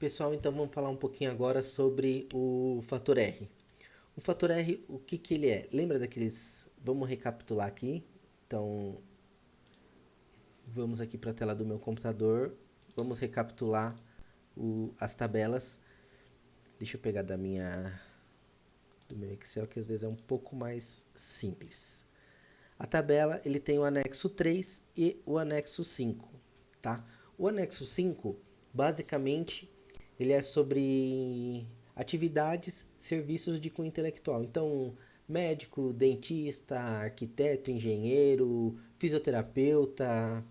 Pessoal, então vamos falar um pouquinho agora sobre o fator R. O fator R, o que que ele é? Lembra daqueles... Vamos recapitular aqui. Então, vamos aqui para a tela do meu computador. Vamos recapitular as tabelas. Deixa eu pegar do meu Excel, que às vezes é um pouco mais simples. A tabela, ele tem o anexo 3 e o anexo 5, tá? O anexo 5, basicamente, ele é sobre atividades, serviços de cunho intelectual. Então, médico, dentista, arquiteto, engenheiro, fisioterapeuta,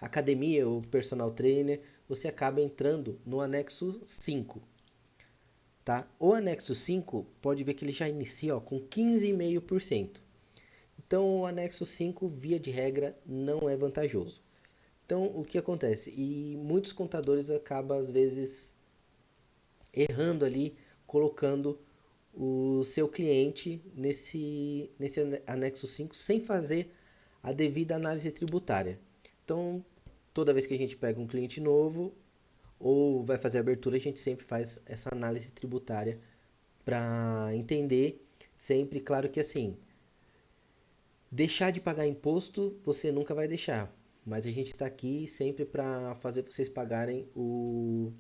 academia, o personal trainer, você acaba entrando no anexo 5, tá? O anexo 5, pode ver que ele já inicia, ó, com 15,5%. Então, o anexo 5, via de regra, não é vantajoso. Então, o que acontece? E muitos contadores acabam, às vezes, errando ali, colocando o seu cliente nesse anexo 5 sem fazer a devida análise tributária. Então, toda vez que a gente pega um cliente novo ou vai fazer a abertura, a gente sempre faz essa análise tributária para entender sempre, claro que assim, deixar de pagar imposto você nunca vai deixar, mas a gente está aqui sempre para fazer vocês pagarem o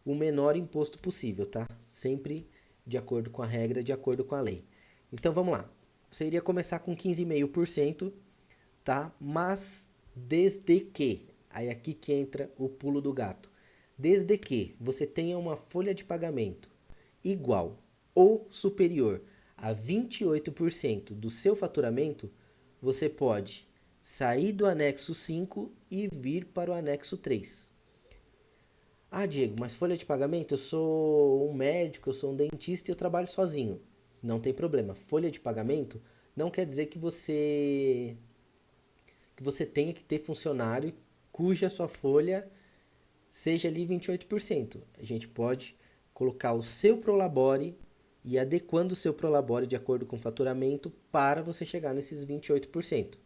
menor imposto possível, tá? Sempre de acordo com a regra, de acordo com a lei. Então vamos lá. Você iria começar com 15,5%, tá? Mas desde que, aí aqui que entra o pulo do gato. Desde que você tenha uma folha de pagamento igual ou superior a 28% do seu faturamento, você pode sair do anexo 5 e vir para o anexo 3. Ah, Diego, mas folha de pagamento? Eu sou um médico, eu sou um dentista e eu trabalho sozinho. Não tem problema. Folha de pagamento não quer dizer que você tenha que ter funcionário cuja sua folha seja ali 28%. A gente pode colocar o seu Prolabore e adequando o seu Prolabore de acordo com o faturamento para você chegar nesses 28%.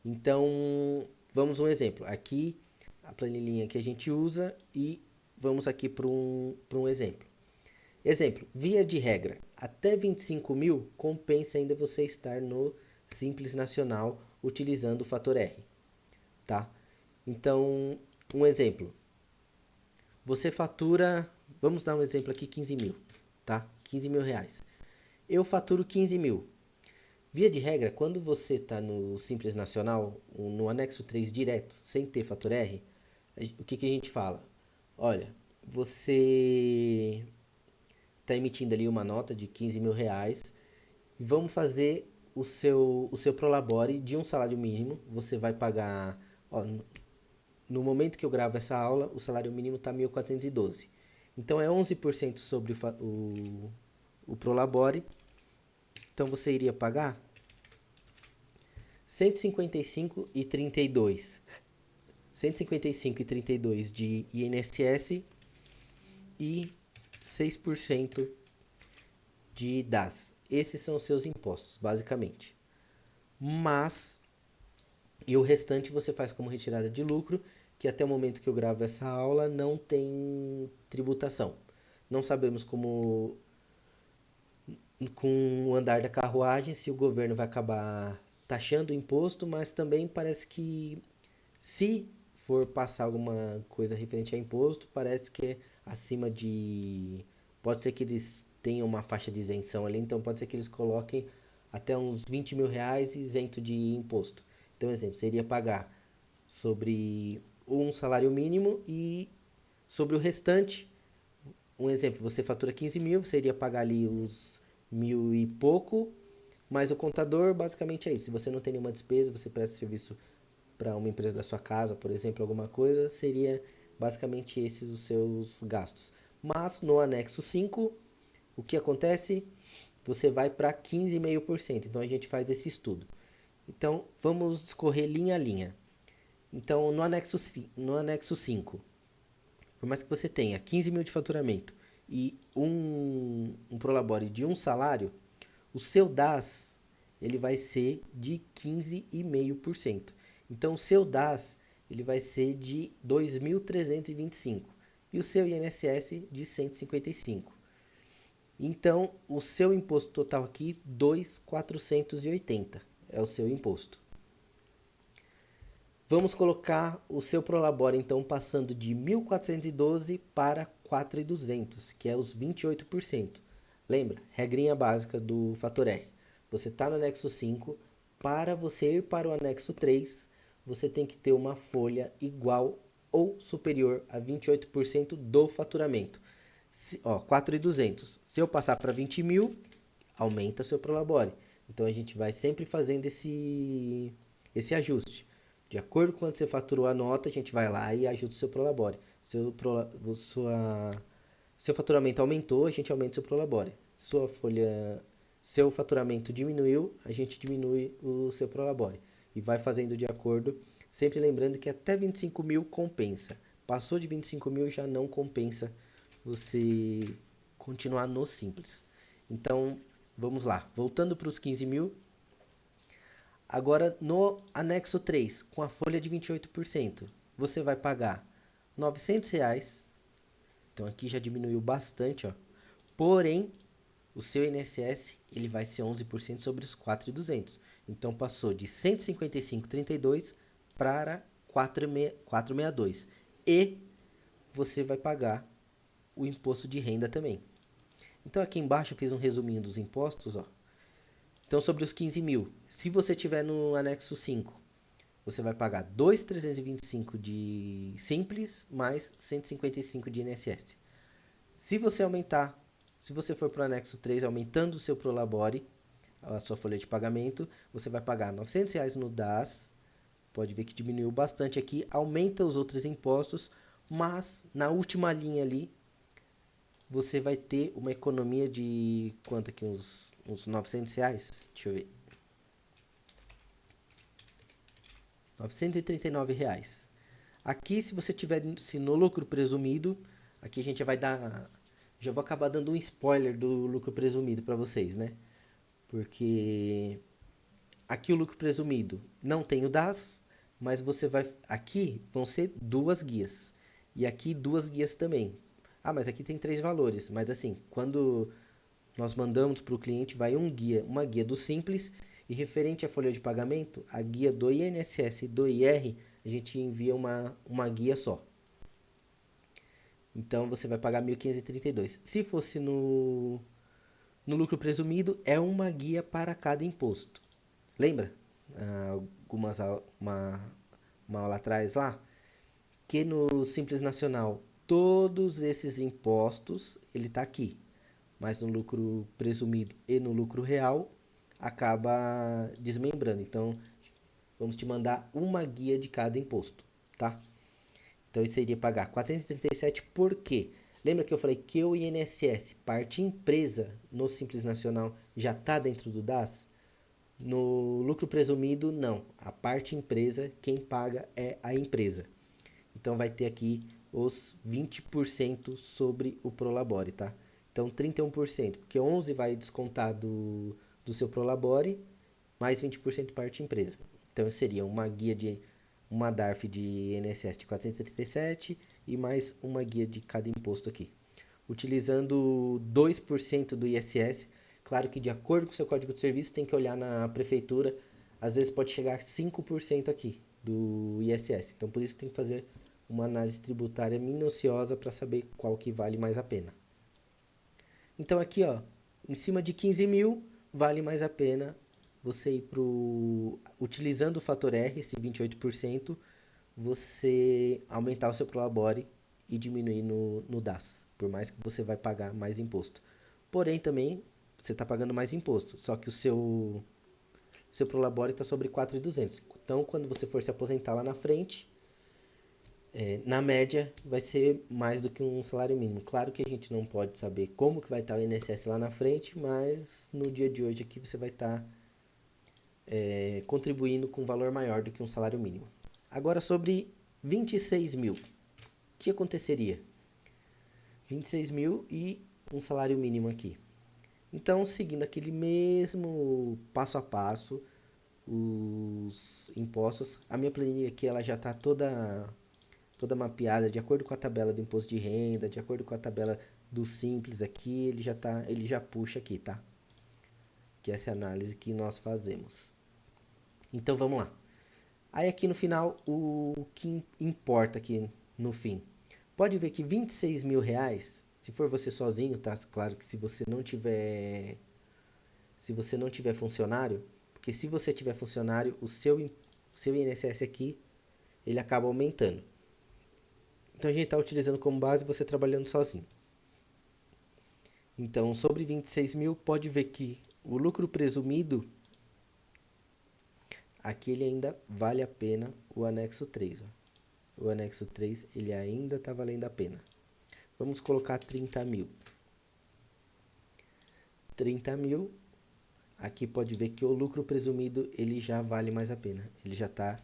Então, vamos um exemplo. Aqui, a planilhinha que a gente usa e vamos aqui para um exemplo. Exemplo, via de regra, até 25 mil compensa ainda você estar no Simples Nacional utilizando o fator R, tá? Então, um exemplo, você fatura, vamos dar um exemplo aqui, 15 mil, tá? 15 mil reais. Eu faturo 15 mil. Via de regra, quando você está no Simples Nacional, no anexo 3 direto, sem ter fator R, o que a gente fala? Olha, você está emitindo ali uma nota de 15 mil reais, vamos fazer o seu Prolabore de um salário mínimo, você vai pagar, ó, no momento que eu gravo essa aula, o salário mínimo está 1.412. Então é 11% sobre o Prolabore. Então você iria pagar 155,32. 155,32 de INSS e 6% de DAS. Esses são os seus impostos, basicamente. Mas, e o restante você faz como retirada de lucro, que até o momento que eu gravo essa aula não tem tributação. Não sabemos como, com o andar da carruagem, se o governo vai acabar taxando o imposto, mas também parece que se for passar alguma coisa referente a imposto, parece que é acima de... Pode ser que eles tenham uma faixa de isenção ali, então pode ser que eles coloquem até uns 20 mil reais isento de imposto. Então, exemplo, seria pagar sobre um salário mínimo e sobre o restante, um exemplo, você fatura 15 mil, você iria pagar ali os mil e pouco, mas o contador basicamente é isso. Se você não tem nenhuma despesa, você presta serviço para uma empresa da sua casa, por exemplo, alguma coisa, seria basicamente esses os seus gastos. Mas no anexo 5, o que acontece? Você vai para 15,5%. Então a gente faz esse estudo. Então vamos discorrer linha a linha. Então no anexo 5, por mais que você tenha 15 mil de faturamento e um Prolabore de um salário, o seu DAS ele vai ser de 15,5%. Então o seu DAS ele vai ser de 2.325. e o seu INSS de 155. Então, o seu imposto total aqui, 2.480 é o seu imposto. Vamos colocar o seu Prolabore, então, passando de 1.412 para 4.200, que é os 28%. Lembra? Regrinha básica do Fator R. Você está no anexo 5, para você ir para o anexo 3, você tem que ter uma folha igual ou superior a 28% do faturamento. 4.200. Se eu passar para 20 mil, aumenta seu Prolabore. Então a gente vai sempre fazendo esse ajuste. De acordo com quando você faturou a nota, a gente vai lá e ajusta o seu Prolabore. Seu faturamento aumentou, a gente aumenta o seu Prolabore. Seu faturamento diminuiu, a gente diminui o seu Prolabore. E vai fazendo de acordo, sempre lembrando que até 25 mil compensa. Passou de 25 mil já não compensa você continuar no Simples. Então, vamos lá. Voltando para os 15 mil. Agora, no anexo 3, com a folha de 28%, você vai pagar R$ 900. Então, aqui já diminuiu bastante, ó. Porém, o seu INSS ele vai ser 11% sobre os 4.200. Então, passou de 155,32 para 462. E você vai pagar o imposto de renda também. Então, aqui embaixo eu fiz um resuminho dos impostos, ó. Então, sobre os 15 mil, se você tiver no anexo 5, você vai pagar 2.325 de Simples mais 155 de INSS. Se você for para o anexo 3, aumentando o seu Prolabore, a sua folha de pagamento, você vai pagar R$ 900 no DAS. Pode ver que diminuiu bastante aqui, aumenta os outros impostos, mas na última linha ali, você vai ter uma economia de quanto aqui? Uns R$ 900? Deixa eu ver. R$ 939. Aqui, se você tiver no lucro presumido, aqui a gente vai dar. Já vou acabar dando um spoiler do lucro presumido para vocês, né? Porque aqui o lucro presumido não tem o DAS, mas você vai. Aqui vão ser duas guias. E aqui duas guias também. Ah, mas aqui tem três valores. Mas assim, quando nós mandamos para o cliente, vai uma guia do Simples e referente à folha de pagamento, a guia do INSS e do IR, a gente envia uma guia só. Então você vai pagar 1.532. Se fosse no lucro presumido, é uma guia para cada imposto. Lembra? Uma aula atrás lá, que no Simples Nacional todos esses impostos ele está aqui, mas no lucro presumido e no lucro real acaba desmembrando. Então, vamos te mandar uma guia de cada imposto, tá? Então, isso seria pagar 437 por quê? Lembra que eu falei que o INSS, parte empresa no Simples Nacional, já está dentro do DAS? No lucro presumido, não. A parte empresa, quem paga é a empresa. Então, vai ter aqui os 20% sobre o Prolabore, tá? Então, 31%, porque 11% vai descontar do seu Prolabore, mais 20% parte empresa. Então, seria uma DARF de INSS de 437 e mais uma guia de cada imposto aqui. Utilizando 2% do ISS, claro que de acordo com o seu código de serviço, tem que olhar na prefeitura, às vezes pode chegar a 5% aqui do ISS. Então, por isso tem que fazer uma análise tributária minuciosa para saber qual que vale mais a pena. Então aqui, ó, em cima de 15 mil, vale mais a pena você ir utilizando o fator R, esse 28%, você aumentar o seu Prolabore e diminuir no DAS, por mais que você vai pagar mais imposto. Porém, também, você está pagando mais imposto, só que o seu Prolabore está sobre 4.200. Então, quando você for se aposentar lá na frente, na média, vai ser mais do que um salário mínimo. Claro que a gente não pode saber como que vai estar o INSS lá na frente, mas no dia de hoje aqui você vai estar contribuindo com um valor maior do que um salário mínimo. Agora sobre 26 mil. O que aconteceria? 26 mil e um salário mínimo aqui. Então, seguindo aquele mesmo passo a passo, os impostos, a minha planilha aqui ela já está toda toda mapeada de acordo com a tabela do imposto de renda, de acordo com a tabela do simples aqui, ele já puxa aqui, tá? Que essa é a análise que nós fazemos. Então vamos lá. Aí aqui no final, o que importa aqui no fim. Pode ver que R$ 26.000, se for você sozinho, tá? Claro que se você não tiver funcionário, porque se você tiver funcionário, seu INSS aqui, ele acaba aumentando. Então a gente está utilizando como base você trabalhando sozinho. Então, sobre 26 mil, pode ver que o lucro presumido, aqui ele ainda vale a pena o anexo 3. Ó. O anexo 3 ele ainda está valendo a pena. Vamos colocar 30 mil. 30 mil, aqui pode ver que o lucro presumido ele já vale mais a pena. Ele já está,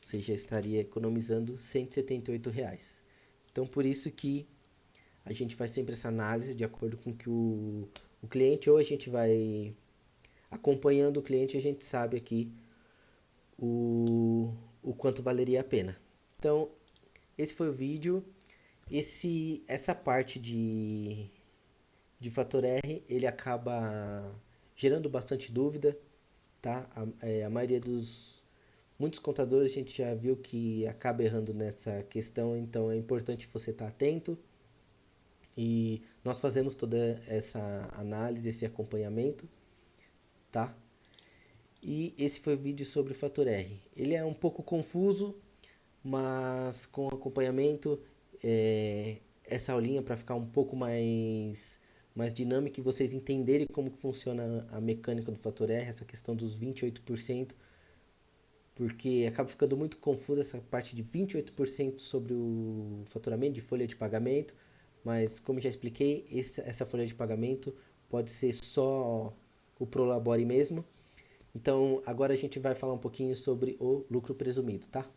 você já estaria economizando R$ 178. Então, por isso que a gente faz sempre essa análise de acordo com que o cliente, ou a gente vai acompanhando o cliente, a gente sabe aqui o quanto valeria a pena. Então, esse foi o vídeo. Essa parte de fator R, ele acaba gerando bastante dúvida, tá? A maioria muitos contadores a gente já viu que acaba errando nessa questão, então é importante você estar atento. E nós fazemos toda essa análise, esse acompanhamento, tá? E esse foi o vídeo sobre o fator R. Ele é um pouco confuso, mas com acompanhamento, essa aulinha para ficar um pouco mais dinâmica e vocês entenderem como que funciona a mecânica do fator R, essa questão dos 28%, porque acaba ficando muito confusa essa parte de 28% sobre o faturamento de folha de pagamento, mas como já expliquei, essa folha de pagamento pode ser só o Prolabore mesmo. Então agora a gente vai falar um pouquinho sobre o lucro presumido, tá?